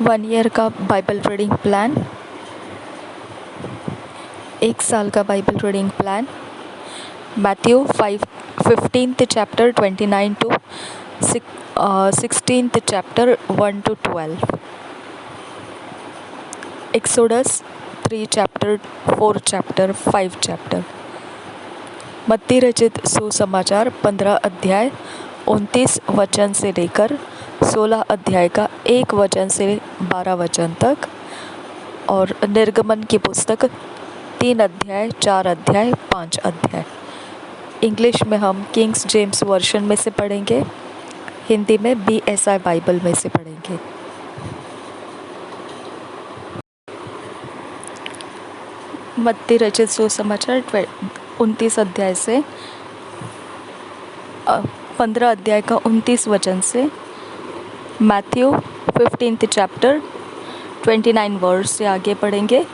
1 year का Bible reading plan, 1 साल का Bible reading plan. Matthew 15th chapter 29 to 16th chapter 1 to 12। Exodus 3 chapter 4 chapter 5 chapter. मत्ती रचित सुसमाचार 15 अध्याय 29 वचन से लेकर 16 अध्याय का 1 वचन से 12 वचन तक, और निर्गमन की पुस्तक 3 अध्याय 4 अध्याय 5 अध्याय। इंग्लिश में हम किंग्स जेम्स वर्जन में से पढ़ेंगे, हिंदी में BSI बाइबल में से पढ़ेंगे। मत्ती रचित सुसमाचार 29 अध्याय से 15 अध्याय का 29 वचन से, मैथ्यू 15th चैप्टर 29 वर्स से आगे पढ़ेंगे।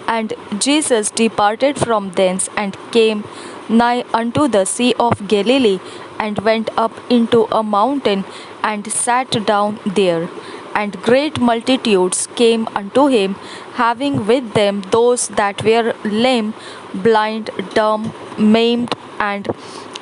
And Jesus departed from thence and came nigh unto the sea of Galilee, and went up into a mountain and sat down there. And great multitudes came unto him, having with them those that were lame, blind, dumb, maimed, and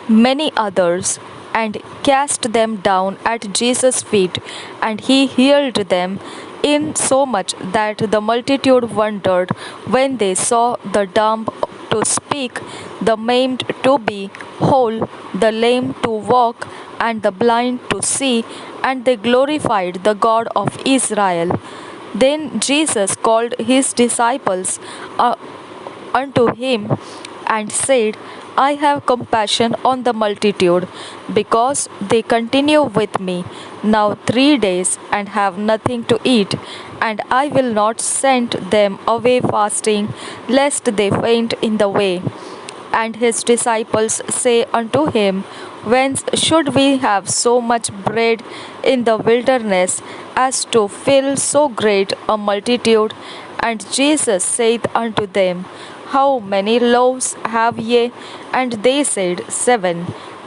many others, and cast them down at Jesus' feet, and he healed them, insomuch that the multitude wondered when they saw the dumb to speak, the maimed to be whole, the lame to walk, and the blind to see, and they glorified the God of Israel. Then Jesus called his disciples unto him, and said, I have compassion on the multitude, because they continue with me now 3 days, and have nothing to eat, and I will not send them away fasting, lest they faint in the way. And his disciples say unto him, Whence should we have so much bread in the wilderness, as to fill so great a multitude? And Jesus saith unto them, How many loaves have ye? And they said, 7,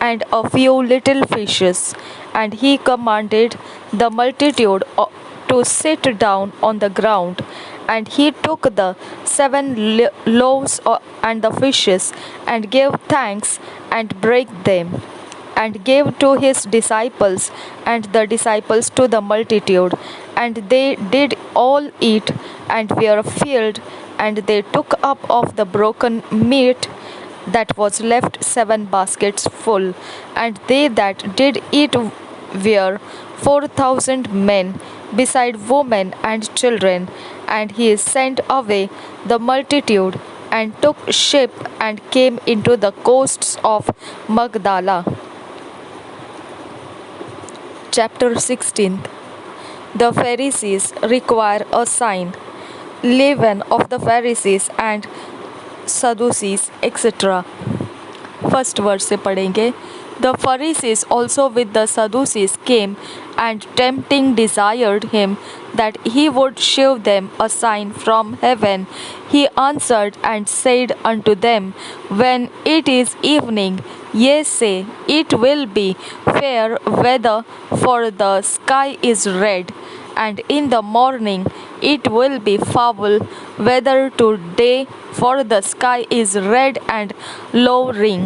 and a few little fishes. And he commanded the multitude to sit down on the ground. And he took the 7 loaves and the fishes, and gave thanks, and brake them, and gave to his disciples, and the disciples to the multitude. And they did all eat, and were filled. And they took up of the broken meat that was left 7 baskets full. And they that did eat were 4,000 men, beside women and children. And he sent away the multitude, and took ship, and came into the coasts of Magdala. Chapter 16. The Pharisees require a sign. Leaven of the Pharisees and Sadducees, etc. First verse से पढ़ेंगे। The Pharisees also with the Sadducees came, and tempting desired him that he would shew them a sign from heaven. He answered and said unto them, When it is evening, ye say, It will be fair weather, for the sky is red. And in the morning it will be foul weather today, for the sky is red and lowering.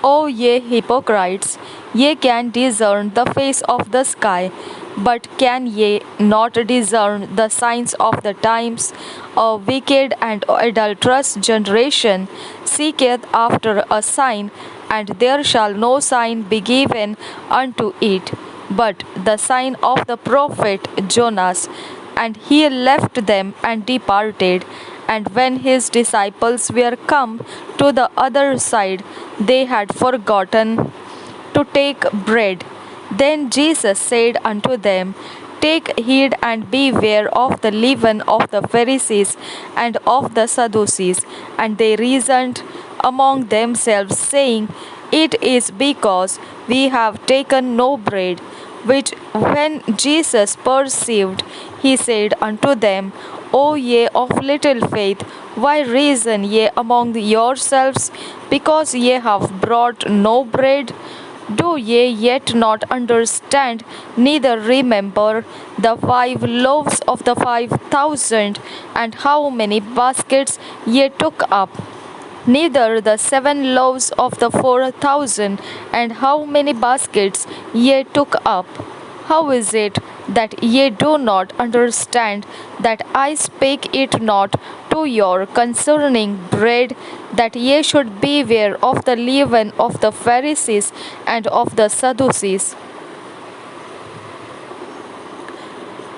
O ye hypocrites, ye can discern the face of the sky, but can ye not discern the signs of the times? A wicked and adulterous generation seeketh after a sign, and there shall no sign be given unto it, but the sign of the prophet Jonas. And he left them and departed. And when his disciples were come to the other side, they had forgotten to take bread. Then Jesus said unto them, Take heed and beware of the leaven of the Pharisees and of the Sadducees. And they reasoned among themselves, saying, It is because we have taken no bread. Which when Jesus perceived, he said unto them, O ye of little faith, why reason ye among yourselves, because ye have brought no bread? Do ye yet not understand, neither remember the 5 loaves of the 5,000, and how many baskets ye took up? Neither the 7 loaves of the 4,000, and how many baskets ye took up? How is it that ye do not understand that I spake it not to you concerning bread, that ye should beware of the leaven of the Pharisees and of the Sadducees?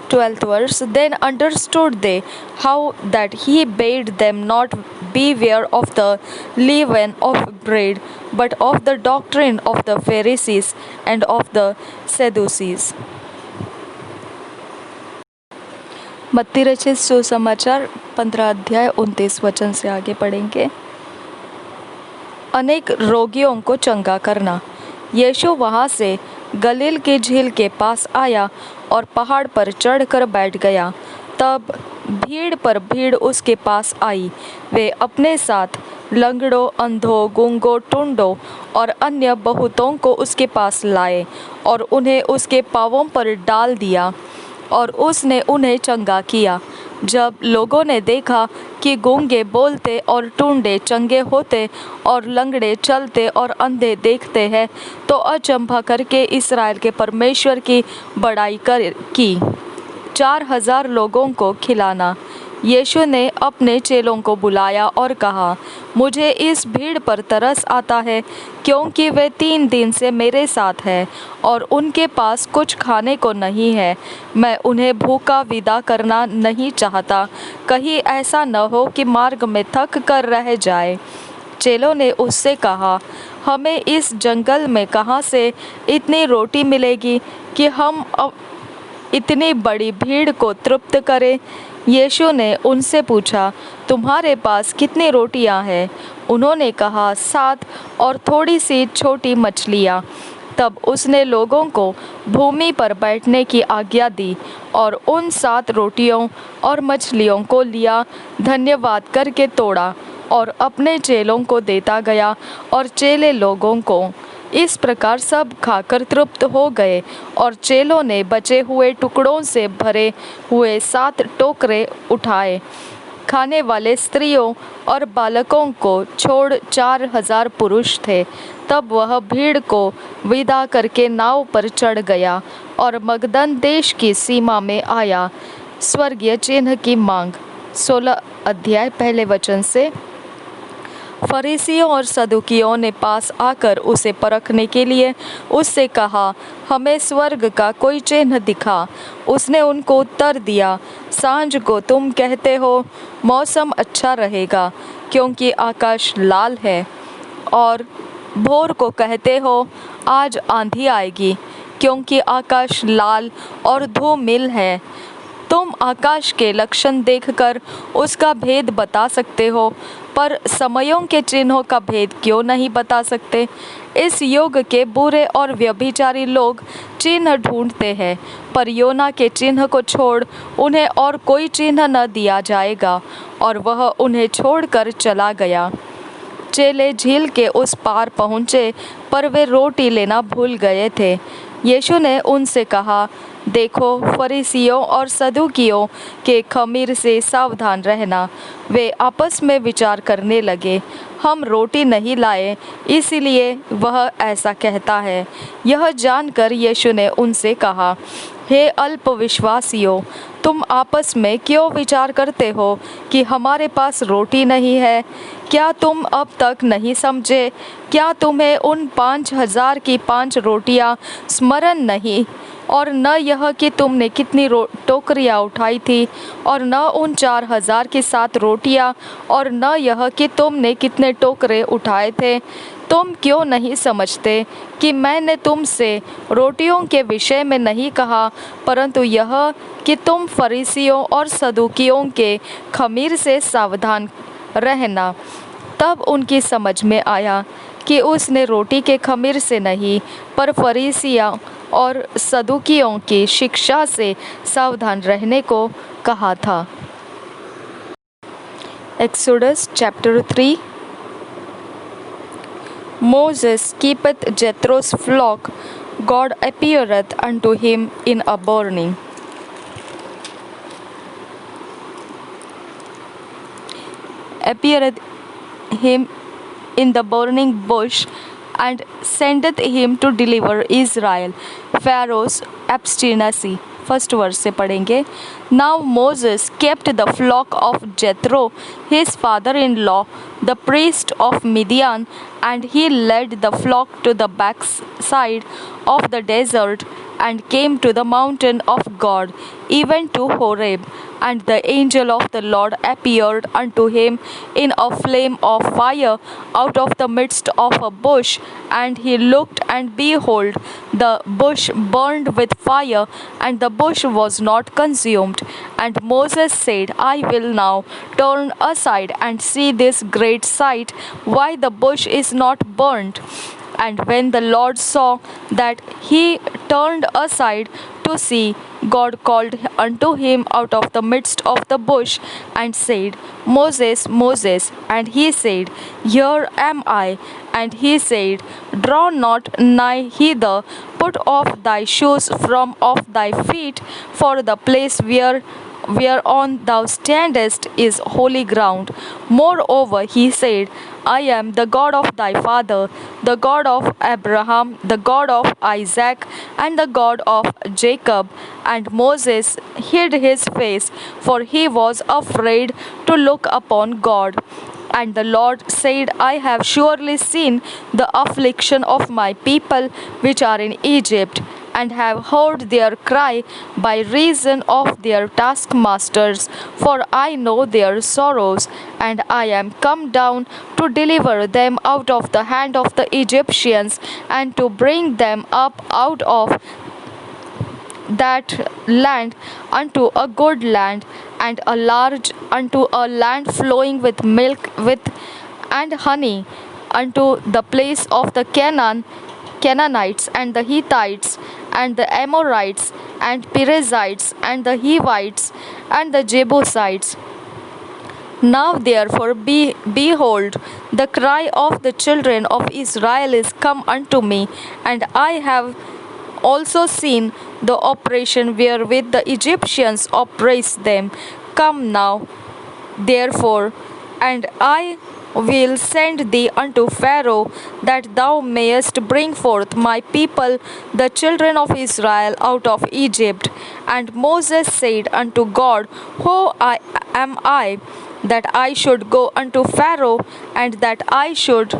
12th verse. Then understood they how that he bade them not beware of the leaven of bread, but of the doctrine of the Pharisees and of the Sadducees. मत्ती रचित सुसमाचार 15 अध्याय 29 वचन से आगे पढ़ेंगे। अनेक रोगियों को चंगा करना। यीशु वहाँ से गलील की झील के पास आया और पहाड़ पर चढ़कर बैठ गया। तब भीड़ पर भीड़ उसके पास आई। वे अपने साथ लंगड़ों, अंधों, गूंगों, टुंडों और अन्य बहुतों को उसके पास लाए और उन्हें उसके पांवों पर डाल दिया और उसने उन्हें चंगा किया। जब लोगों ने देखा कि गूंगे बोलते और टूंडे चंगे होते और लंगड़े चलते और अंधे देखते हैं, तो अचंभा करके इस्राएल के परमेश्वर की बड़ाई की। 4,000 लोगों को खिलाना। यीशु ने अपने चेलों को बुलाया और कहा, मुझे इस भीड़ पर तरस आता है, क्योंकि वे 3 दिन से मेरे साथ हैं और उनके पास कुछ खाने को नहीं है। मैं उन्हें भूखा विदा करना नहीं चाहता, कहीं ऐसा न हो कि मार्ग में थक कर रह जाए। चेलों ने उससे कहा, हमें इस जंगल में कहाँ से इतनी रोटी मिलेगी कि हम इतनी बड़ी भीड़ को तृप्त करें? यीशु ने उनसे पूछा, तुम्हारे पास कितनी रोटियां हैं? उन्होंने कहा, 7 और थोड़ी सी छोटी मछलियां। तब उसने लोगों को भूमि पर बैठने की आज्ञा दी और उन 7 रोटियों और मछलियों को लिया, धन्यवाद करके तोड़ा और अपने चेलों को देता गया, और चेले लोगों को। इस प्रकार सब खाकर तृप्त हो गए, और चेलों ने बचे हुए टुकड़ों से भरे हुए 7 टोकरे उठाए। खाने वाले स्त्रियों और बालकों को छोड़ 4,000 पुरुष थे। तब वह भीड़ को विदा करके नाव पर चढ़ गया और मगदन देश की सीमा में आया। स्वर्गीय चिन्ह की मांग। 16 अध्याय पहले वचन से। फरीसियों और सदुकियों ने पास आकर उसे परखने के लिए उससे कहा, हमें स्वर्ग का कोई चिन्ह दिखा। उसने उनको उत्तर दिया, सांझ को तुम कहते हो मौसम अच्छा रहेगा, क्योंकि आकाश लाल है, और भोर को कहते हो आज आंधी आएगी, क्योंकि आकाश लाल और धूमिल है। तुम आकाश के लक्षण देखकर उसका भेद बता सकते हो, पर समयों के चिन्हों का भेद क्यों नहीं बता सकते? इस युग के बुरे और व्यभिचारी लोग चिन्ह ढूंढते हैं, पर योना के चिन्ह को छोड़ उन्हें और कोई चिन्ह न दिया जाएगा। और वह उन्हें छोड़कर चला गया। चेले झील के उस पार पहुँचे, पर वे रोटी लेना भूल गए थे। यीशु ने उनसे कहा, देखो, फरीसियों और सदुकियों के खमीर से सावधान रहना। वे आपस में विचार करने लगे, हम रोटी नहीं लाए, इसीलिए वह ऐसा कहता है। यह जानकर यीशु ने उनसे कहा, हे अल्पविश्वासियों, तुम आपस में क्यों विचार करते हो कि हमारे पास रोटी नहीं है? क्या तुम अब तक नहीं समझे? क्या तुम्हें उन 5,000 की 5 रोटियां स्मरण नहीं, और न यह कि तुमने कितनी टोकरियां उठाई थी, और न उन 4,000 की 7 रोटियां, और न यह कि तुमने कितने टोकरे उठाए थे? तुम क्यों नहीं समझते कि मैंने तुमसे रोटियों के विषय में नहीं कहा, परंतु यह कि तुम फरीसियों और सदुकियों के खमीर से सावधान रहना? तब उनकी समझ में आया कि उसने रोटी के खमीर से नहीं, पर फरीसियों और सदुकियों की शिक्षा से सावधान रहने को कहा था। Exodus chapter 3। Moses keepeth Jethro's flock. God appeareth unto him in a burning. Appeareth him in the burning bush, and sendeth him to deliver Israel. Pharaoh's obstinacy. First verse से पढ़ेंगे. Now Moses kept the flock of Jethro, his father-in-law, the priest of Midian, and he led the flock to the backside of the desert, and came to the mountain of God, even to Horeb. And the angel of the Lord appeared unto him in a flame of fire out of the midst of a bush. And he looked, and behold, the bush burned with fire, and the bush was not consumed. And Moses said, I will now turn aside and see this great sight, why the bush is not burnt. And when the Lord saw that he turned aside to see, God called unto him out of the midst of the bush, and said, Moses, Moses. And he said, Here am I. And he said, Draw not nigh hither, put off thy shoes from off thy feet, for the place whereon thou standest is holy ground. Moreover, he said, I am the God of thy father, the God of Abraham, the God of Isaac, and the God of Jacob. And Moses hid his face, for he was afraid to look upon God. And the Lord said, I have surely seen the affliction of my people which are in Egypt, and have heard their cry by reason of their taskmasters, for I know their sorrows, and I am come down to deliver them out of the hand of the Egyptians, and to bring them up out of that land unto a good land, and a large, unto a land flowing with milk and honey, unto the place of the Canaanites, and the Hittites, and the Amorites, and Perizzites, and the Hivites, and the Jebusites. Now therefore behold, the cry of the children of Israel is come unto me, and I have also seen the oppression wherewith the Egyptians oppress them. Come now, therefore, and I will send thee unto Pharaoh, that thou mayest bring forth my people, the children of Israel, out of Egypt. And Moses said unto God, Who am I, that I should go unto Pharaoh, and that I should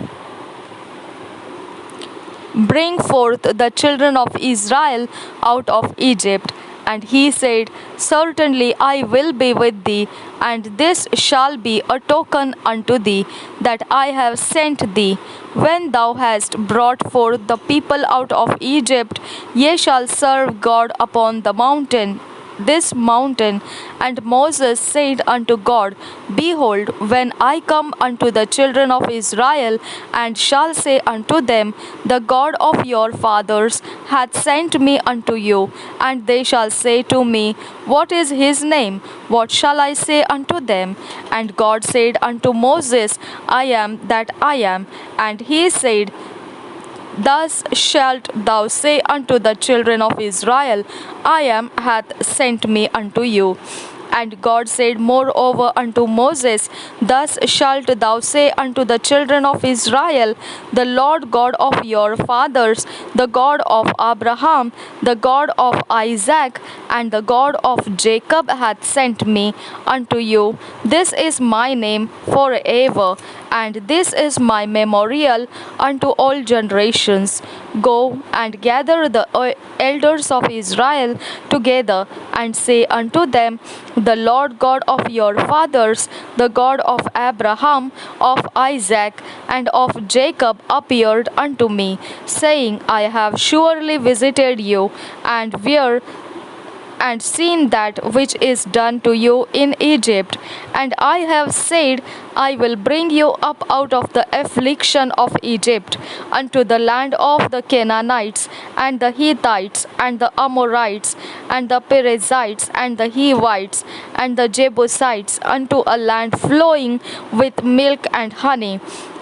bring forth the children of Israel out of Egypt? And he said, Certainly I will be with thee, and this shall be a token unto thee, that I have sent thee. When thou hast brought forth the people out of Egypt, ye shall serve God upon the mountain, this mountain. And Moses said unto God, Behold, when I come unto the children of Israel, and shall say unto them, The God of your fathers hath sent me unto you, and they shall say to me, What is his name? What shall I say unto them? And God said unto Moses, I am that I am. And he said, Thus shalt thou say unto the children of Israel, I am hath sent me unto you. And God said moreover unto Moses, Thus shalt thou say unto the children of Israel, The Lord God of your fathers, the God of Abraham, the God of Isaac, and the God of Jacob hath sent me unto you. This is my name forever, and this is my memorial unto all generations. Go and gather the elders of Israel together, and say unto them, The Lord God of your fathers, the God of Abraham, of Isaac, and of Jacob appeared unto me, saying, I have surely visited you, and seen that which is done to you in Egypt. And I have said, I will bring you up out of the affliction of Egypt, unto the land of the Canaanites, and the Hittites, and the Amorites, and the Perizzites, and the Hivites, and the Jebusites, unto a land flowing with milk and honey,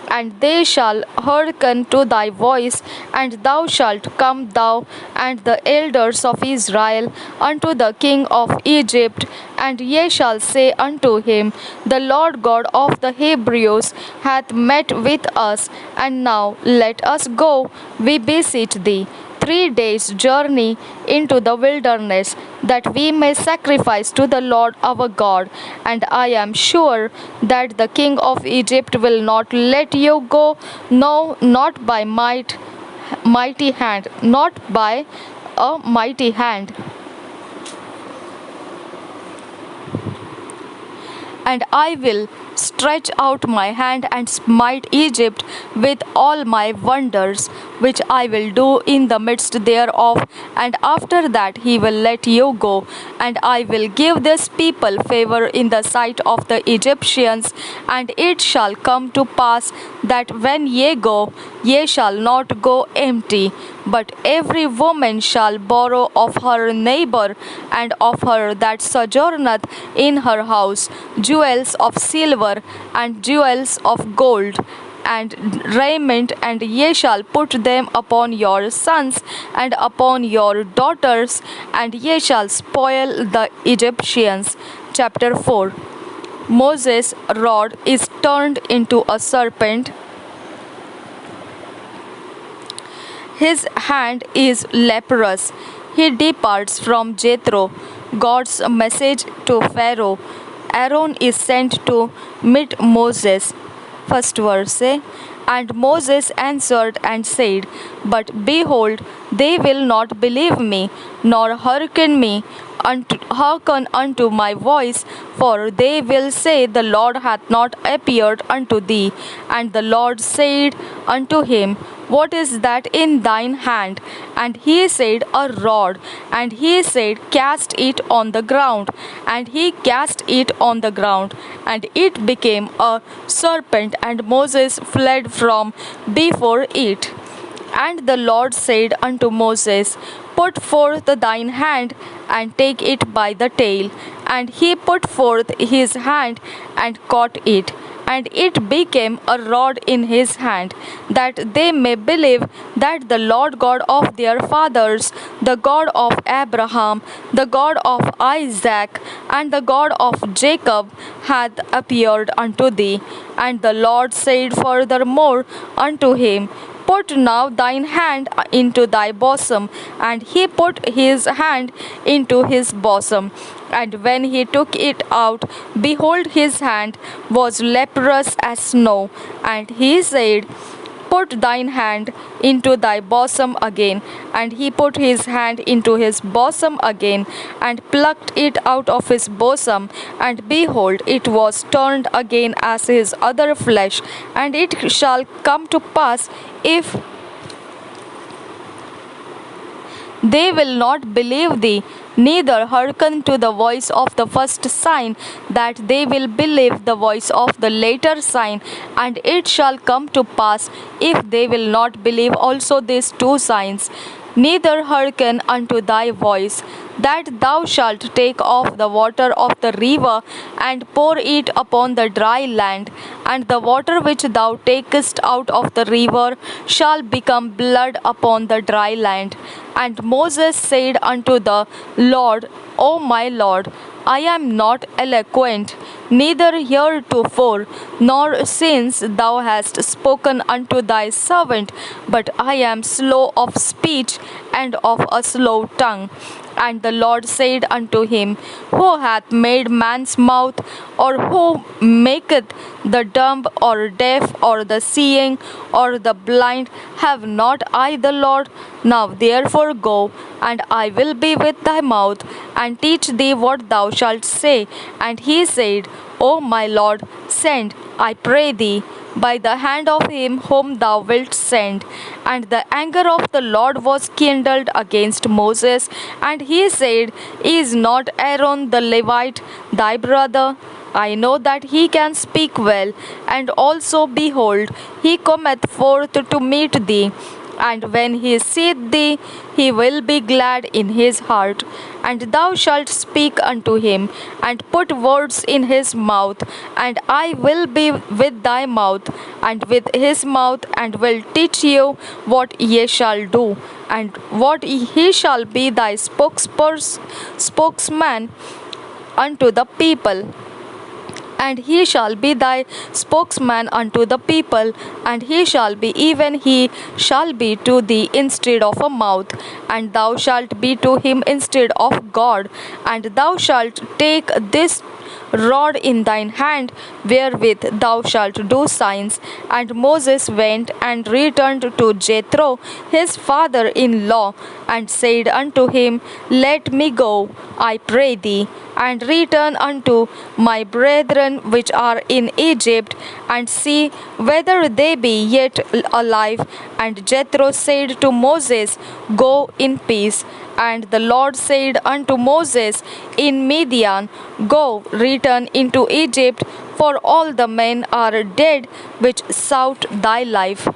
and they shall hearken to thy voice, and thou shalt come, thou and the elders of Israel, unto the king of Egypt, and ye shall say unto him, The Lord God of the Hebrews hath met with us, and now let us go, we beseech thee, 3 days' journey into the wilderness, that we may sacrifice to the Lord our God. And I am sure that the king of Egypt will not let you go, no, not by mighty hand, not by a mighty hand. And I will stretch out my hand and smite Egypt with all my wonders, which I will do in the midst thereof, and after that he will let you go. And I will give this people favor in the sight of the Egyptians, and it shall come to pass that when ye go, ye shall not go empty, but every woman shall borrow of her neighbor and of her that sojourneth in her house jewels of silver and jewels of gold and raiment, and ye shall put them upon your sons and upon your daughters, and ye shall spoil the Egyptians. Chapter 4. Moses' rod is turned into a serpent. His hand is leprous. He departs from Jethro, God's message to Pharaoh. Aaron is sent to meet Moses. First verse. And Moses answered and said, But behold, they will not believe me, nor hearken unto my voice, for they will say, The Lord hath not appeared unto thee. And the Lord said unto him, What is that in thine hand? And he said, A rod. And he said, Cast it on the ground. And he cast it on the ground, and it became a serpent, and Moses fled from before it. And the Lord said unto Moses, Put forth thine hand, and take it by the tail. And he put forth his hand, and caught it. And it became a rod in his hand, that they may believe that the Lord God of their fathers, the God of Abraham, the God of Isaac, and the God of Jacob, hath appeared unto thee. And the Lord said furthermore unto him, Put now thine hand into thy bosom. And he put his hand into his bosom. And when he took it out, behold, his hand was leprous as snow. And he said, Put thine hand into thy bosom again. And he put his hand into his bosom again, and plucked it out of his bosom. And behold, it was turned again as his other flesh. And it shall come to pass, if they will not believe thee, neither hearken to the voice of the first sign, that they will believe the voice of the later sign. And it shall come to pass, if they will not believe also these two signs, neither hearken unto thy voice, that thou shalt take off the water of the river, and pour it upon the dry land, and the water which thou takest out of the river shall become blood upon the dry land. And Moses said unto the Lord, O my Lord, I am not eloquent, neither heretofore, nor since thou hast spoken unto thy servant, but I am slow of speech and of a slow tongue. And the Lord said unto him, Who hath made man's mouth, or who maketh the dumb, or deaf, or the seeing, or the blind? Have not I the Lord? Now therefore go, and I will be with thy mouth, and teach thee what thou shalt say. And he said, O my Lord, send, I pray thee, by the hand of him whom thou wilt send. And the anger of the Lord was kindled against Moses, and he said, Is not Aaron the Levite thy brother? I know that he can speak well, and also, behold, he cometh forth to meet thee. And when he seeth thee, he will be glad in his heart. and thou shalt speak unto him, and put words in his mouth, and I will be with thy mouth, and with his mouth, and will teach you what ye shall do, and what he shall be thy spokesman unto the people. And he shall be thy spokesman unto the people, and he shall be, even he shall be to thee instead of a mouth, and thou shalt be to him instead of God. And thou shalt take this rod in thine hand, wherewith thou shalt do signs. And Moses went and returned to Jethro his father in law, and said unto him, Let me go, I pray thee, and return unto my brethren which are in Egypt, and see whether they be yet alive. And Jethro said to Moses, Go in peace. And the Lord said unto Moses in Midian, Go, return into Egypt, for all the men are dead which sought thy life.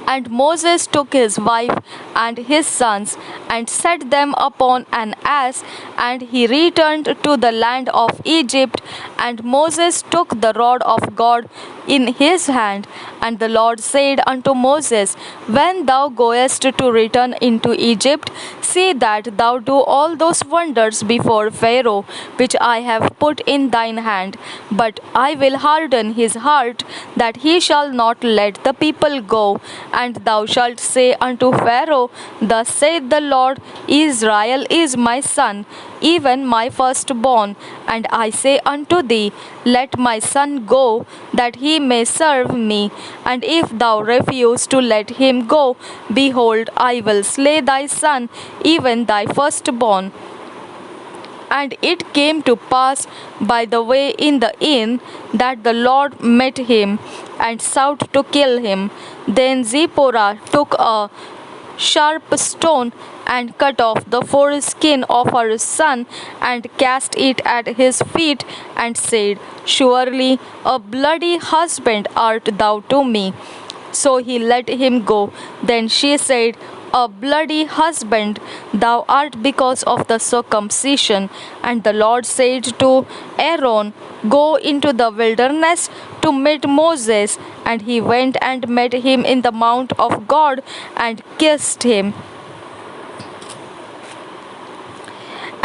And Moses took his wife and his sons, and set them upon an ass, and he returned to the land of Egypt. And Moses took the rod of God in his hand. And the Lord said unto Moses, When thou goest to return into Egypt, see that thou do all those wonders before Pharaoh, which I have put in thine hand. But I will harden his heart, that he shall not let the people go. And thou shalt say unto Pharaoh, Thus saith the Lord, Israel is my son, even my firstborn. And I say unto thee, Let my son go, that he may serve me. And if thou refuse to let him go, behold, I will slay thy son, even thy firstborn. And it came to pass by the way in the inn, that the Lord met him, and sought to kill him. Then Zipporah took a sharp stone, and cut off the foreskin of her son, and cast it at his feet, and said, Surely a bloody husband art thou to me. So he let him go. Then she said, A bloody husband thou art because of the circumcision. And the Lord said to Aaron, Go into the wilderness to meet Moses. And he went and met him in the mount of God, and kissed him.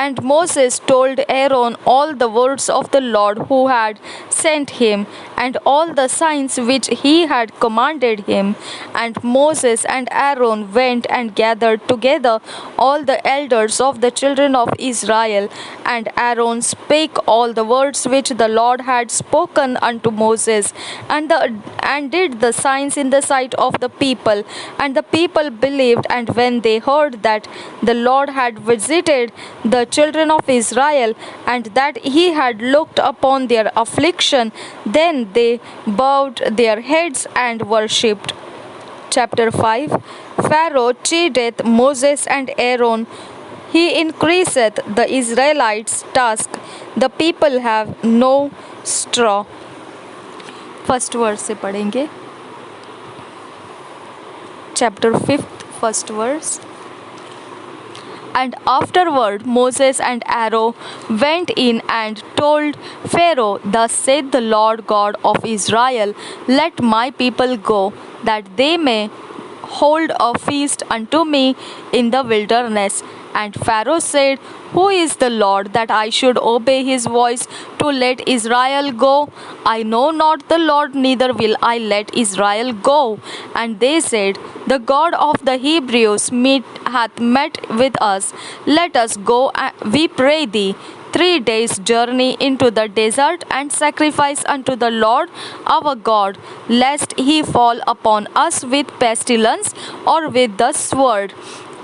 And Moses told Aaron all the words of the Lord who had sent him, and all the signs which he had commanded him. And Moses and Aaron went and gathered together all the elders of the children of Israel. And Aaron spake all the words which the Lord had spoken unto Moses, and did the signs in the sight of the people. And the people believed, and when they heard that the Lord had visited the children of Israel, and that he had looked upon their affliction, then they bowed their heads and worshipped. Chapter 5. Pharaoh chideth Moses and Aaron. He increaseth the Israelites' task. The people have no straw. First verse से पढ़ेंगे. Chapter 5, first verse. And afterward Moses and Aaron went in and told Pharaoh, Thus saith the Lord God of Israel, Let my people go, that they may hold a feast unto me in the wilderness. And Pharaoh said, Who is the Lord, that I should obey his voice to let Israel go? I know not the Lord, neither will I let Israel go. And they said, The God of the Hebrews hath met with us. Let us go, we pray thee, 3 days' journey into the desert, and sacrifice unto the Lord our God, lest he fall upon us with pestilence or with the sword.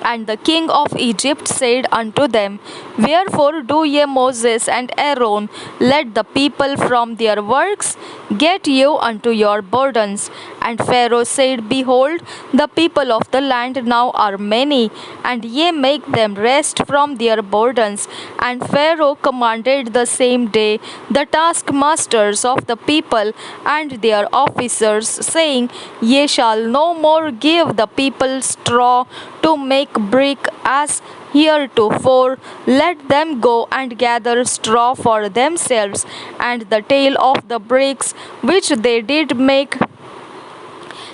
And the king of Egypt said unto them, Wherefore do ye, Moses and Aaron, let the people from their works get you unto your burdens? And Pharaoh said, Behold, the people of the land now are many, and ye make them rest from their burdens. And Pharaoh commanded the same day the taskmasters of the people and their officers, saying, Ye shall no more give the people straw to make brick as heretofore. Let them go and gather straw for themselves, and the tail of the bricks which they did make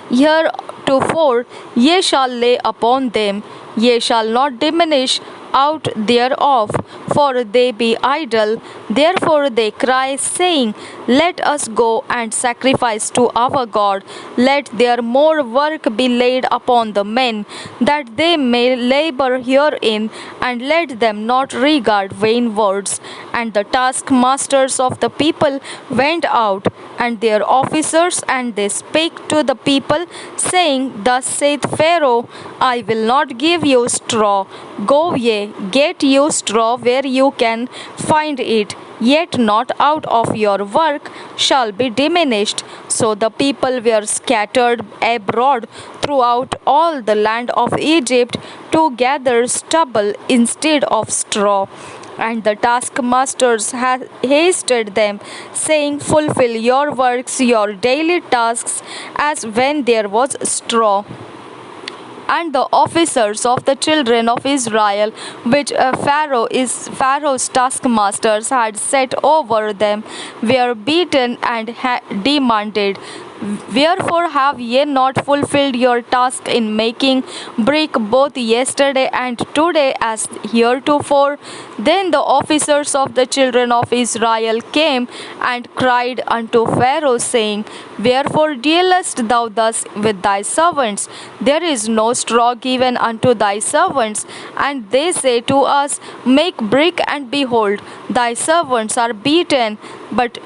heretofore ye shall lay upon them, ye shall not diminish out thereof, for they be idle. Therefore they cry, saying, Let us go and sacrifice to our God. Let their more work be laid upon the men, that they may labor herein, and let them not regard vain words. And the taskmasters of the people went out, and their officers, and they spake to the people, saying, Thus saith Pharaoh, I will not give you straw. Go ye, get you straw where you can find it, yet not out of your work shall be diminished. So the people were scattered abroad throughout all the land of Egypt to gather stubble instead of straw. And the taskmasters hasted them, saying, Fulfill your works, your daily tasks, as when there was straw. And the officers of the children of Israel, which Pharaoh's taskmasters had set over them, were beaten and demanded, Wherefore have ye not fulfilled your task in making brick both yesterday and today as heretofore? Then the officers of the children of Israel came and cried unto Pharaoh, saying, Wherefore dealest thou thus with thy servants? There is no straw given unto thy servants. And they say to us, Make brick, and behold, thy servants are beaten. But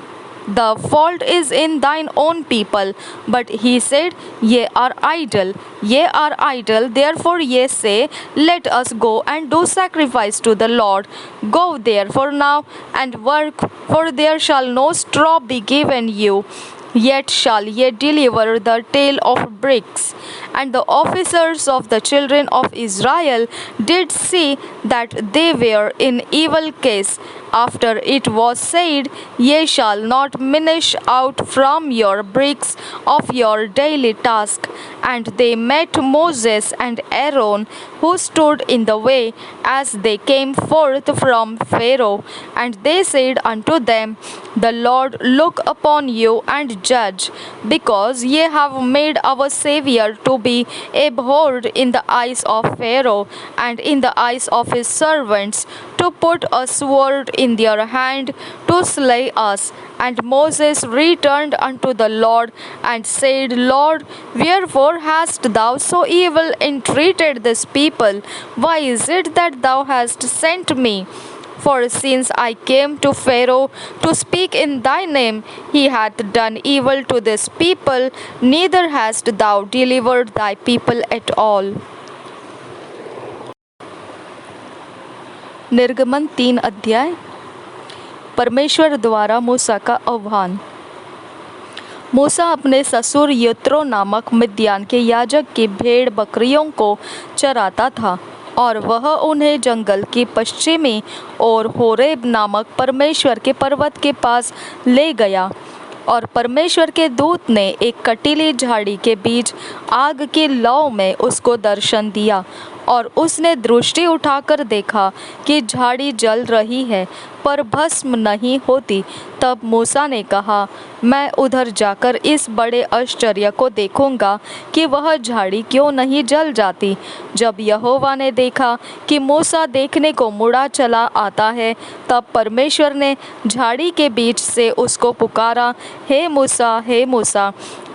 the fault is in thine own people. But he said, Ye are idle, therefore ye say, Let us go and do sacrifice to the Lord. Go therefore now and work, for there shall no straw be given you. Yet shall ye deliver the tale of bricks. And the officers of the children of Israel did see that they were in evil case. After it was said, Ye shall not minish out from your bricks of your daily task. And they met Moses and Aaron, who stood in the way as they came forth from Pharaoh. And they said unto them, The Lord look upon you and judge, because ye have made our Saviour to be abhorred in the eyes of Pharaoh and in the eyes of his servants, to put a sword in their hand to slay us. And Moses returned unto the Lord and said, Lord, wherefore hast thou so evil entreated this people? Why is it that thou hast sent me? For since I came to Pharaoh to speak in thy name, he hath done evil to this people, neither hast thou delivered thy people at all. निर्गमन 3 अध्याय। परमेश्वर द्वारा मूसा का आह्वान। मूसा अपने ससुर यत्रो नामक मिद्यान के याजक की भेड़ बकरियों को चराता था, और वह उन्हें जंगल की पश्चिमी ओर होरेब नामक परमेश्वर के पर्वत के पास ले गया। और परमेश्वर के दूत ने एक कटीली झाड़ी के बीच आग की लौ में उसको दर्शन दिया, और उसने दृष्टि उठाकर देखा कि झाड़ी जल रही है, पर भस्म नहीं होती। तब मूसा ने कहा, मैं उधर जाकर इस बड़े आश्चर्य को देखूंगा कि वह झाड़ी क्यों नहीं जल जाती। जब यहोवा ने देखा कि मूसा देखने को मुड़ा चला आता है, तब परमेश्वर ने झाड़ी के बीच से उसको पुकारा, हे मूसा, हे मूसा।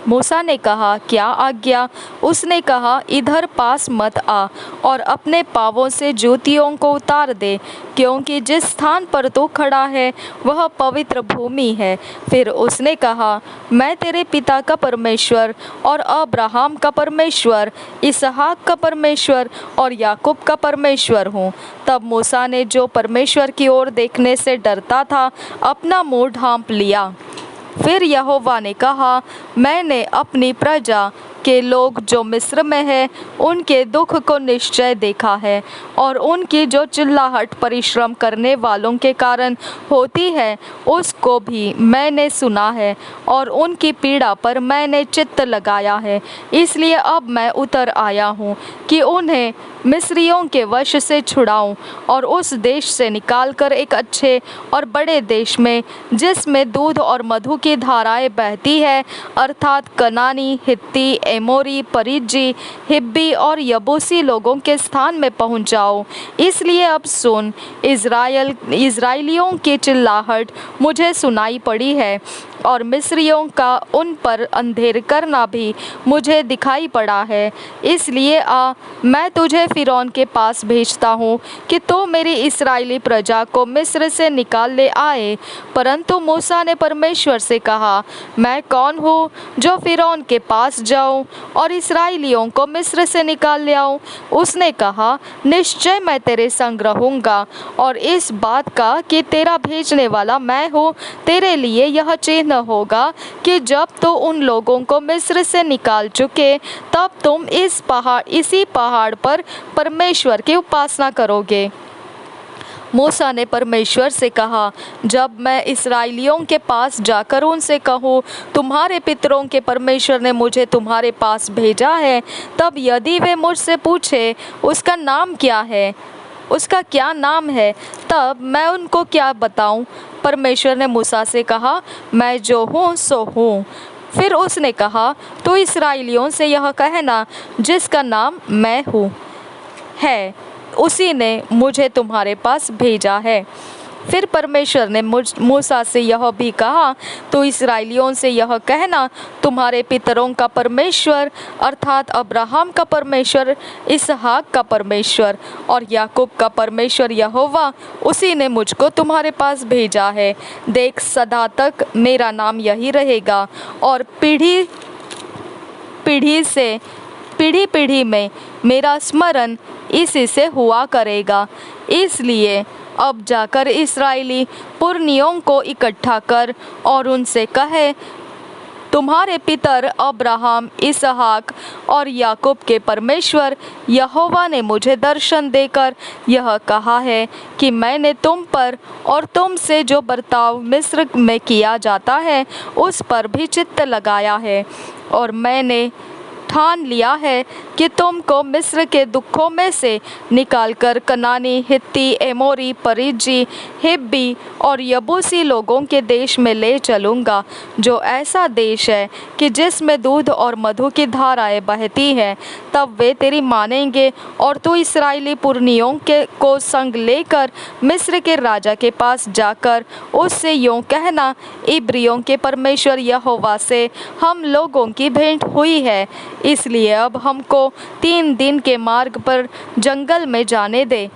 मूसा ने कहा, क्या आज्ञा? उसने कहा, इधर पास मत आ, और अपने पाँवों से जूतियों को उतार दे, क्योंकि जिस स्थान पर तू खड़ा है वह पवित्र भूमि है। फिर उसने कहा, मैं तेरे पिता का परमेश्वर और अब्राहम का परमेश्वर, इसहाक का परमेश्वर और याकूब का परमेश्वर हूँ। तब मूसा ने, जो परमेश्वर की ओर देखने से डरता था, अपना मुँह ढाँप लिया। फिर यहोवा ने कहा, मैंने अपनी प्रजा के लोग जो मिस्र में है उनके दुख को निश्चय देखा है, और उनकी जो चिल्लाहट परिश्रम करने वालों के कारण होती है उसको भी मैंने सुना है, और उनकी पीड़ा पर मैंने चित्त लगाया है। इसलिए अब मैं उतर आया हूँ कि उन्हें मिस्रियों के वश से छुड़ाऊं और उस देश से निकालकर एक अच्छे और बड़े देश में, जिसमें दूध और मधु की धाराएं बहती है, अर्थात कनानी, हित्ती, एमोरी, परिज्जी, हिब्बी और यबूसी लोगों के स्थान में पहुंच जाओ। इसलिए अब सुन, इज़राइलियों की चिल्लाहट मुझे सुनाई पड़ी है और मिस्रियों का उन पर अंधेर करना भी मुझे दिखाई पड़ा है। इसलिए आ, मैं तुझे फ़िरौन के पास भेजता हूँ कि तू मेरी इस्राएली प्रजा को मिस्र से निकाल ले आए। परंतु मूसा ने परमेश्वर से कहा, मैं कौन हूँ जो फ़िरौन के पास जाऊँ और इस्राएलियों को मिस्र से निकाल ले आऊँ? उसने कहा, निश्चय मैं तेरे संग रहूँगा और इस बात का कि तेरा भेजने वाला मैं हूँ तेरे लिए यह चिन्ह होगा कि जब तो उन लोगों को मिस्र से निकाल चुके, तब तुम इसी पहाड़ पर परमेश्वर की उपासना करोगे। मूसा ने परमेश्वर से कहा, जब मैं इस्राएलियों के पास जाकर उनसे कहूँ, तुम्हारे पितरों के परमेश्वर ने मुझे तुम्हारे पास भेजा है, तब यदि वे मुझसे पूछे उसका नाम क्या है, उसका क्या नाम है, तब मैं उनको क्या बताऊं? परमेश्वर ने मूसा से कहा, मैं जो हूँ सो हूँ। फिर उसने कहा, तो इस्राएलियों से यह कहना, जिसका नाम मैं हूँ है, उसी ने मुझे तुम्हारे पास भेजा है। फिर परमेश्वर ने मूसा से यह भी कहा, तो इस्राएलियों से यह कहना, तुम्हारे पितरों का परमेश्वर अर्थात अब्राहम का परमेश्वर, इसहाक का परमेश्वर और याकूब का परमेश्वर यहोवा, उसी ने मुझको तुम्हारे पास भेजा है। देख, सदा तक मेरा नाम यही रहेगा और पीढ़ी पीढ़ी में मेरा स्मरण इसी से हुआ करेगा। इसलिए अब जाकर इस्राएली पुरनियों को इकट्ठा कर और उनसे कहे, तुम्हारे पितर अब्राहम, इसहाक और याकूब के परमेश्वर यहोवा ने मुझे दर्शन देकर यह कहा है कि मैंने तुम पर और तुम से जो बर्ताव मिस्र में किया जाता है उस पर भी चित्त लगाया है, और मैंने ठान लिया है कि तुमको मिस्र के दुखों में से निकालकर कनानी, हित्ती, एमोरी, परिज्जी, हिब्बी और यबूसी लोगों के देश में ले चलूँगा, जो ऐसा देश है कि जिसमें दूध और मधु की धाराएं बहती हैं। तब वे तेरी मानेंगे और तू इस्राएली पुरनियों को संग लेकर मिस्र के राजा के पास जाकर उससे यूँ कहना, इब्रियों के परमेश्वर यहोवा से हम लोगों की भेंट हुई है, इसलिए अब हमको 3 दिन के मार्ग पर जंगल में जाने दे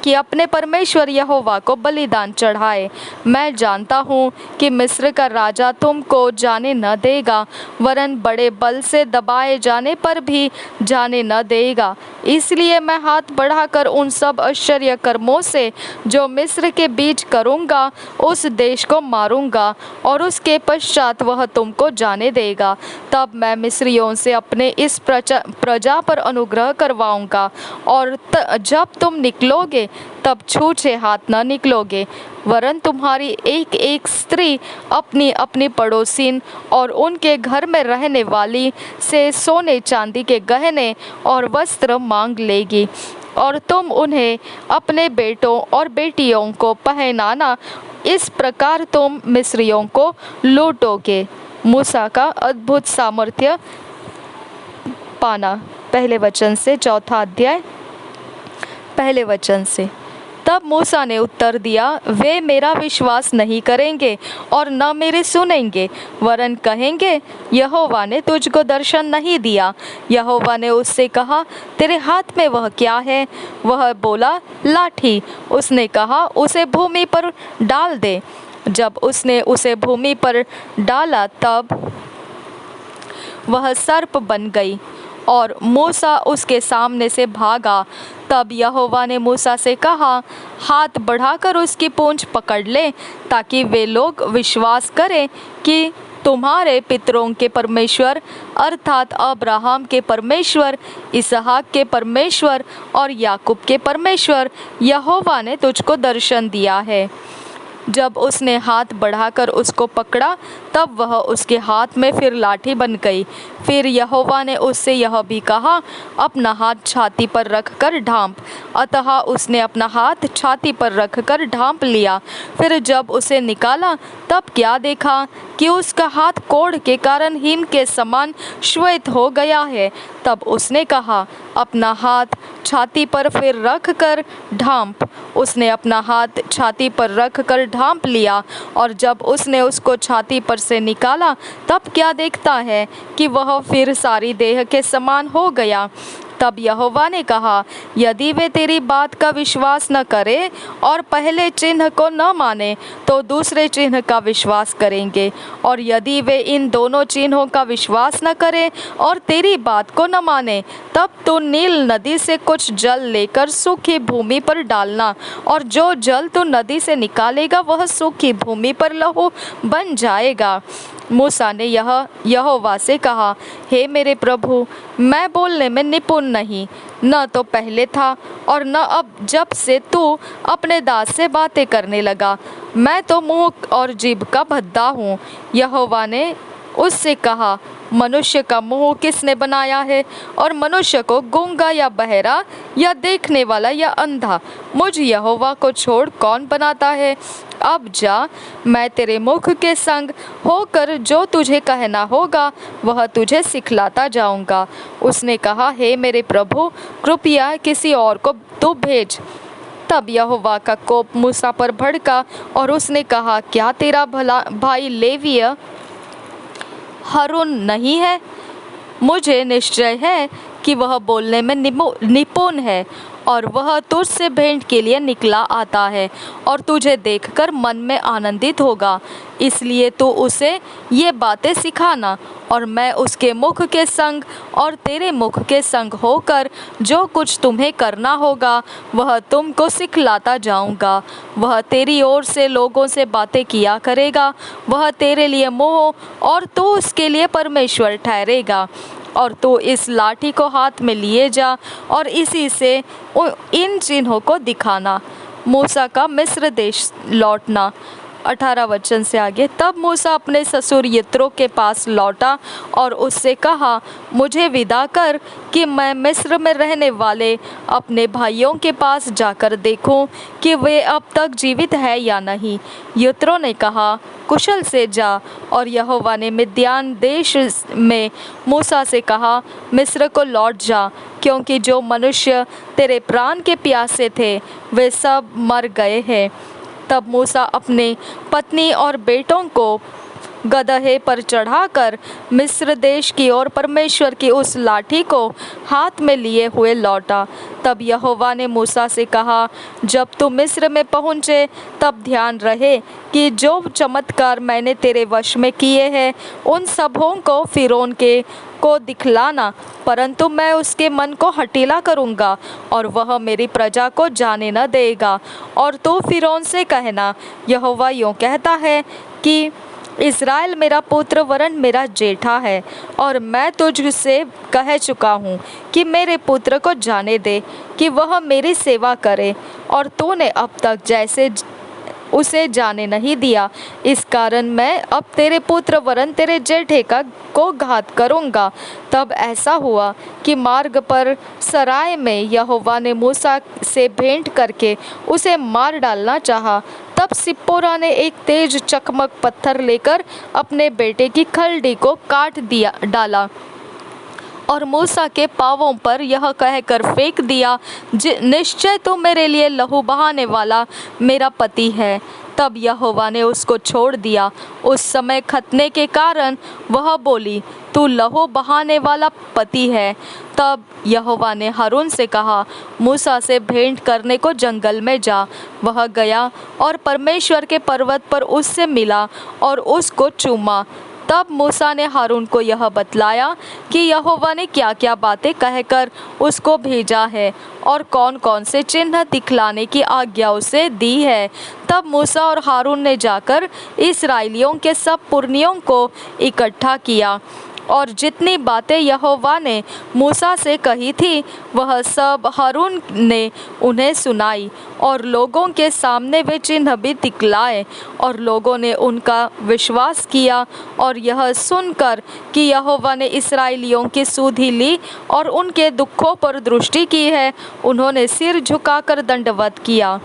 कि अपने परमेश्वर यहोवा को बलिदान चढ़ाए। मैं जानता हूँ कि मिस्र का राजा तुमको जाने न देगा, वरन बड़े बल से दबाए जाने पर भी जाने न देगा। इसलिए मैं हाथ बढ़ाकर उन सब आश्चर्य कर्मों से जो मिस्र के बीच करूँगा उस देश को मारूँगा, और उसके पश्चात वह तुमको जाने देगा। तब मैं मिस्रियों से अपने इस प्रजा पर अनुग्रह करवाऊँगा, और जब तुम निकलोगे तब छूछे हाथ न निकलोगे, वरन तुम्हारी एक एक स्त्री अपनी अपनी पड़ोसिन और उनके घर में रहने वाली से सोने चांदी के गहने और वस्त्र मांग लेगी, और तुम उन्हें अपने बेटों और बेटियों को पहनाना। इस प्रकार तुम मिस्रियों को लूटोगे। मूसा का अद्भुत सामर्थ्य पाना। पहले वचन से 4 अध्याय, पहले वचन से। तब मूसा ने उत्तर दिया, वे मेरा विश्वास नहीं करेंगे और न मेरे सुनेंगे, वरन कहेंगे, यहोवा ने तुझको दर्शन नहीं दिया। यहोवा ने उससे कहा, तेरे हाथ में वह क्या है? वह बोला, लाठी। उसने कहा, उसे भूमि पर डाल दे। जब उसने उसे भूमि पर डाला तब वह सर्प बन गई और मूसा उसके सामने से भागा। तब यहोवा ने मूसा से कहा, हाथ बढ़ाकर उसकी पूंछ पकड़ ले, ताकि वे लोग विश्वास करें कि तुम्हारे पितरों के परमेश्वर अर्थात अब्राहम के परमेश्वर, इसहाक के परमेश्वर और याकूब के परमेश्वर यहोवा ने तुझको दर्शन दिया है। जब उसने हाथ बढ़ाकर उसको पकड़ा तब वह उसके हाथ में फिर लाठी बन गई। फिर यहोवा ने उससे यह भी कहा, अपना हाथ छाती पर रखकर ढांप। अतः उसने अपना हाथ छाती पर रखकर ढांप लिया। फिर जब उसे निकाला तब क्या देखा कि उसका हाथ कोढ़ के कारण हिम के समान श्वेत हो गया है। तब उसने कहा, अपना हाथ छाती पर फिर रख कर ढांप। उसने अपना हाथ छाती पर रख कर ढांप लिया, और जब उसने उसको छाती पर से निकाला तब क्या देखता है कि वह फिर सारी देह के समान हो गया। तब यहोवा ने कहा, यदि वे तेरी बात का विश्वास न करें और पहले चिन्ह को न माने तो दूसरे चिन्ह का विश्वास करेंगे। और यदि वे इन दोनों चिन्हों का विश्वास न करें और तेरी बात को न माने, तब तू नील नदी से कुछ जल लेकर सूखी भूमि पर डालना, और जो जल तू नदी से निकालेगा वह सूखी भूमि पर लहू बन जाएगा। मूसा ने यहोवा से कहा, हे मेरे प्रभु, मैं बोलने में निपुण नहीं, न तो पहले था और न अब जब से तू अपने दास से बातें करने लगा। मैं तो मुंह और जीभ का भद्दा हूँ। यहोवा ने उससे कहा, मनुष्य का मुंह किसने बनाया है, और मनुष्य को गूंगा या बहरा या देखने वाला या अंधा मुझ यहोवा को छोड़ कौन बनाता है। अब जा, मैं तेरे मुख के संग होकर जो तुझे कहना होगा वह तुझे सिखलाता जाऊंगा। उसने कहा, हे मेरे प्रभु, कृपया किसी और को तू भेज। तब यहोवा का कोप मूसा पर भड़का और उसने कहा, क्या तेरा भाई लेवीय हारून नहीं है? मुझे निश्चय है कि वह बोलने में निपुण है, और वह तुझसे भेंट के लिए निकला आता है और तुझे देखकर मन में आनंदित होगा। इसलिए तू उसे ये बातें सिखाना, और मैं उसके मुख के संग और तेरे मुख के संग होकर जो कुछ तुम्हें करना होगा वह तुमको सिखलाता जाऊंगा। वह तेरी ओर से लोगों से बातें किया करेगा। वह तेरे लिए मोह और तू उसके लिए परमेश्वर ठहरेगा। और तू इस लाठी को हाथ में लिए जा और इसी से इन चिन्हों को दिखाना। मूसा का मिस्र देश लौटना। 18 वचन से आगे। तब मूसा अपने ससुर यित्रो के पास लौटा और उससे कहा, मुझे विदा कर कि मैं मिस्र में रहने वाले अपने भाइयों के पास जाकर देखूं कि वे अब तक जीवित है या नहीं। यित्रो ने कहा, कुशल से जा। और यहोवा ने मिद्यान देश में मूसा से कहा, मिस्र को लौट जा, क्योंकि जो मनुष्य तेरे प्राण के प्यासे थे वे सब मर गए हैं। तब मूसा अपने पत्नी और बेटों को गदहे पर चढ़ाकर मिस्र देश की ओर परमेश्वर की उस लाठी को हाथ में लिए हुए लौटा। तब यहोवा ने मूसा से कहा, जब तू मिस्र में पहुँचे तब ध्यान रहे कि जो चमत्कार मैंने तेरे वश में किए हैं उन सबों को फिरौन को दिखलाना, परंतु मैं उसके मन को हठीला करूँगा और वह मेरी प्रजा को जाने न देगा। और तू फिरौन से कहना, यहोवा यूँ कहता है कि इस्राएल मेरा पुत्र वरन मेरा जेठा है, और मैं तुझसे कह चुका हूँ कि मेरे पुत्र को जाने दे कि वह मेरी सेवा करे, और तूने अब तक जैसे उसे जाने नहीं दिया। इस कारण मैं अब तेरे पुत्र वरन तेरे जेठे को घात करूँगा। तब ऐसा हुआ कि मार्ग पर सराय में यहोवा ने मूसा से भेंट करके उसे मार डालना चाहा। तब सिप्पोरा ने एक तेज चकमक पत्थर लेकर अपने बेटे की खलड़ी को काट डाला और मूसा के पांवों पर यह कहकर फेंक दिया, निश्चय तो मेरे लिए लहू बहाने वाला मेरा पति है। तब यहोवा ने उसको छोड़ दिया। उस समय खतने के कारण वह बोली, तू लहू बहाने वाला पति है। तब यहोवा ने हारून से कहा, मूसा से भेंट करने को जंगल में जा। वह गया और परमेश्वर के पर्वत पर उससे मिला और उसको चूमा। तब मूसा ने हारून को यह बतलाया कि यहोवा ने क्या क्या बातें कहकर उसको भेजा है और कौन कौन से चिन्ह दिखलाने की आज्ञा उसे दी है। तब मूसा और हारून ने जाकर इस्राएलियों के सब पुरनियों को इकट्ठा किया और जितनी बातें यहोवा ने मूसा से कही थी वह सब हारून ने उन्हें सुनाई, और लोगों के सामने वे चिन्ह भी दिखलाए, और लोगों ने उनका विश्वास किया। और यह सुनकर कि यहोवा ने इस्राएलियों की सुधि ली और उनके दुखों पर दृष्टि की है, उन्होंने सिर झुकाकर दंडवत किया।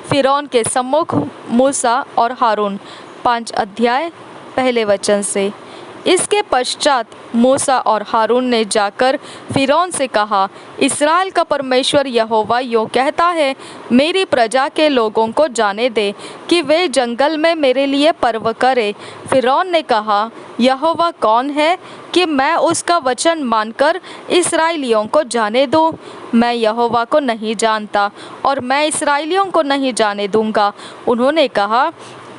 फिरौन के सम्मुख मूसा और हारून। 5 अध्याय पहले वचन से। इसके पश्चात मूसा और हारून ने जाकर फिरौन से कहा, इस्राएल का परमेश्वर यहोवा यूँ कहता है, मेरी प्रजा के लोगों को जाने दे कि वे जंगल में मेरे लिए पर्व करें। फिरौन ने कहा, यहोवा कौन है कि मैं उसका वचन मानकर इस्राएलियों को जाने दूँ? मैं यहोवा को नहीं जानता और मैं इस्राएलियों को नहीं जाने दूँगा। उन्होंने कहा,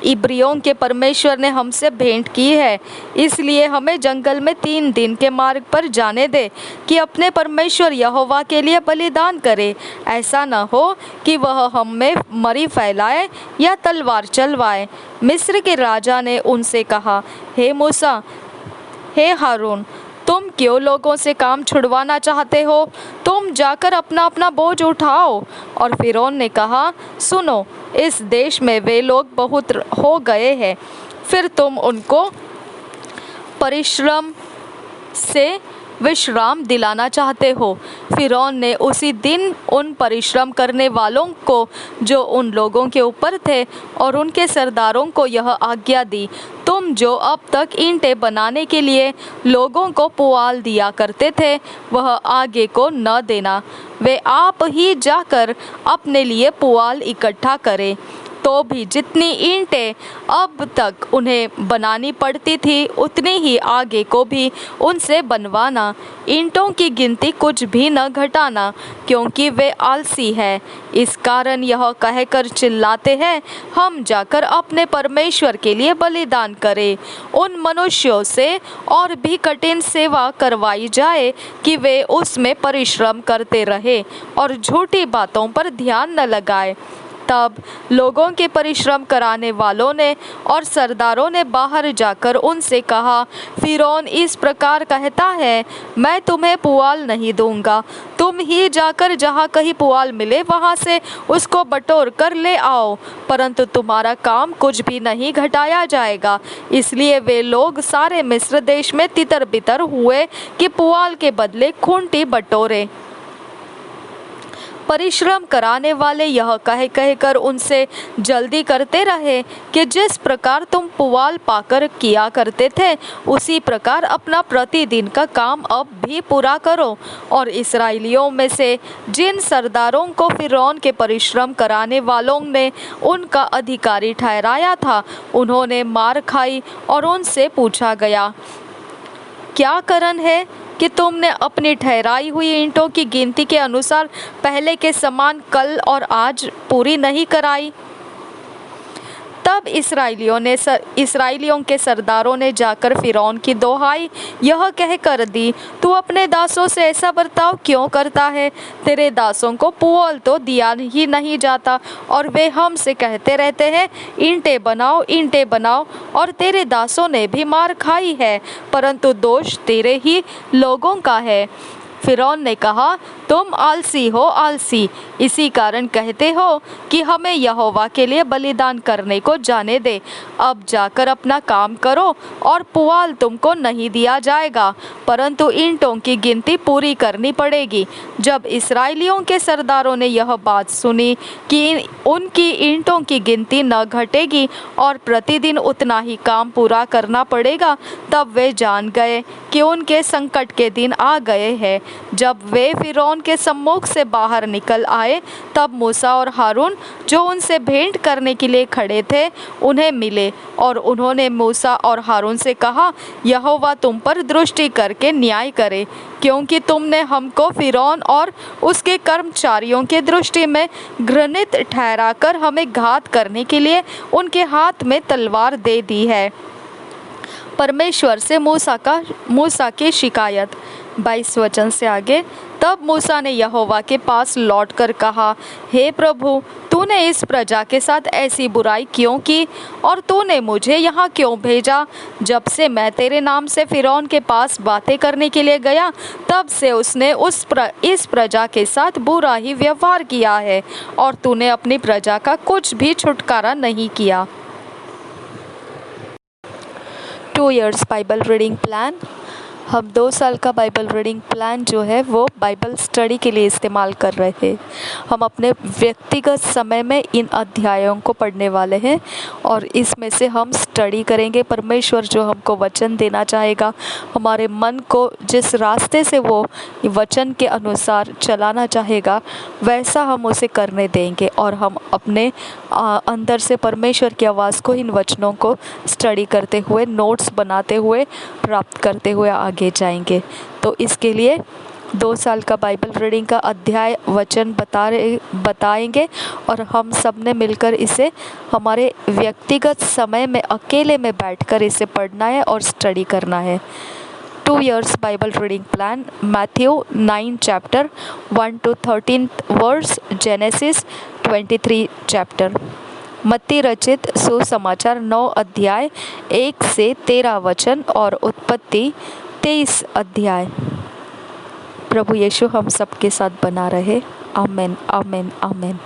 इब्रियों के परमेश्वर ने हमसे भेंट की है, इसलिए हमें जंगल में 3 दिन के मार्ग पर जाने दे कि अपने परमेश्वर यहोवा के लिए बलिदान करें। ऐसा न हो कि वह हम में मरी फैलाए या तलवार चलवाए। मिस्र के राजा ने उनसे कहा, हे मूसा, हे हारून, तुम क्यों लोगों से काम छुड़वाना चाहते हो? तुम जाकर अपना अपना बोझ उठाओ। और फिरौन ने कहा, सुनो, इस देश में वे लोग बहुत हो गए हैं, फिर तुम उनको परिश्रम से विश्राम दिलाना चाहते हो। फिरौन ने उसी दिन उन परिश्रम करने वालों को जो उन लोगों के ऊपर थे और उनके सरदारों को यह आज्ञा दी, तुम जो अब तक ईंटें बनाने के लिए लोगों को पुआल दिया करते थे वह आगे को न देना। वे आप ही जाकर अपने लिए पुआल इकट्ठा करें। तो भी जितनी ईंटें अब तक उन्हें बनानी पड़ती थी उतनी ही आगे को भी उनसे बनवाना। ईंटों की गिनती कुछ भी न घटाना, क्योंकि वे आलसी हैं। इस कारण यह कहकर चिल्लाते हैं, हम जाकर अपने परमेश्वर के लिए बलिदान करें। उन मनुष्यों से और भी कठिन सेवा करवाई जाए कि वे उसमें परिश्रम करते रहे और झूठी बातों पर ध्यान न लगाए। तब लोगों के परिश्रम कराने वालों ने और सरदारों ने बाहर जाकर उनसे कहा, फिरौन इस प्रकार कहता है, मैं तुम्हें पुआल नहीं दूंगा। तुम ही जाकर जहाँ कहीं पुआल मिले वहाँ से उसको बटोर कर ले आओ, परंतु तुम्हारा काम कुछ भी नहीं घटाया जाएगा। इसलिए वे लोग सारे मिस्र देश में तितर बितर हुए कि पुआल के बदले खूंटी बटोरे। परिश्रम कराने वाले यह कह कहकर उनसे जल्दी करते रहे कि जिस प्रकार तुम पुआल पाकर किया करते थे उसी प्रकार अपना प्रतिदिन का काम अब भी पूरा करो। और इस्राएलियों में से जिन सरदारों को फिरौन के परिश्रम कराने वालों ने उनका अधिकारी ठहराया था उन्होंने मार खाई और उनसे पूछा गया, क्या कारण है कि तुमने अपनी ठहराई हुई ईंटों की गिनती के अनुसार पहले के समान कल और आज पूरी नहीं कराई? तब इस्राएलियों के सरदारों ने जाकर फिरौन की दोहाई यह कह कर दी, तू अपने दासों से ऐसा बर्ताव क्यों करता है? तेरे दासों को पुआल तो दिया ही नहीं जाता और वे हमसे कहते रहते हैं, ईंटें बनाओ, ईंटें बनाओ, और तेरे दासों ने भी मार खाई है, परंतु दोष तेरे ही लोगों का है। फिरौन ने कहा, तुम आलसी हो, आलसी, इसी कारण कहते हो कि हमें यहोवा के लिए बलिदान करने को जाने दे। अब जाकर अपना काम करो और पुआल तुमको नहीं दिया जाएगा, परंतु ईंटों की गिनती पूरी करनी पड़ेगी। जब इस्राएलियों के सरदारों ने यह बात सुनी कि उनकी ईंटों की गिनती न घटेगी और प्रतिदिन उतना ही काम पूरा करना पड़ेगा, तब वे जान गए कि उनके संकट के दिन आ गए हैं। जब वे फिरौन के सम्मुख से बाहर निकल आए तब मूसा और हारून जो उनसे भेंट करने के लिए खड़े थे उन्हें मिले, और उन्होंने मूसा और हारून से कहा, यहोवा तुम पर दृष्टि करके न्याय करे, क्योंकि तुमने हमको फिरौन और उसके कर्मचारियों के दृष्टि में घृणित ठहराकर हमें घात करने के लिए उनके हाथ में तलवार दे दी है। परमेश्वर से मूसा की शिकायत। 22 वचन से आगे, तब मूसा ने यहोवा के पास लौटकर कहा, हे प्रभु, तूने इस प्रजा के साथ ऐसी बुराई क्यों की और तूने मुझे यहाँ क्यों भेजा? जब से मैं तेरे नाम से फिरौन के पास बातें करने के लिए गया, तब से उसने इस प्रजा के साथ बुरा ही व्यवहार किया है और तूने अपनी प्रजा का कुछ भी छुटकारा नहीं किया। 2 years बाइबल रीडिंग प्लान। हम 2 साल का बाइबल रीडिंग प्लान जो है वो बाइबल स्टडी के लिए इस्तेमाल कर रहे हैं। हम अपने व्यक्तिगत समय में इन अध्यायों को पढ़ने वाले हैं और इसमें से हम स्टडी करेंगे। परमेश्वर जो हमको वचन देना चाहेगा, हमारे मन को जिस रास्ते से वो वचन के अनुसार चलाना चाहेगा, वैसा हम उसे करने देंगे और हम अपने अंदर से परमेश्वर की आवाज़ को, इन वचनों को स्टडी करते हुए, नोट्स बनाते हुए, प्राप्त करते हुए आगे जाएंगे। तो इसके लिए 2 साल का बाइबल रीडिंग का अध्याय वचन बताएंगे और हम सब ने मिलकर इसे हमारे व्यक्तिगत समय में अकेले में बैठकर इसे पढ़ना है और स्टडी करना है। 2 years Bible reading plan. Matthew 9 chapter 1 to 13 verse, genesis 23 chapter। मत्ती रचित सुसमाचार 9 अध्याय 1 से 13 वचन और उत्पत्ति 23 अध्याय। प्रभु यीशु हम सबके साथ बना रहे। आमेन, आमेन, आमेन।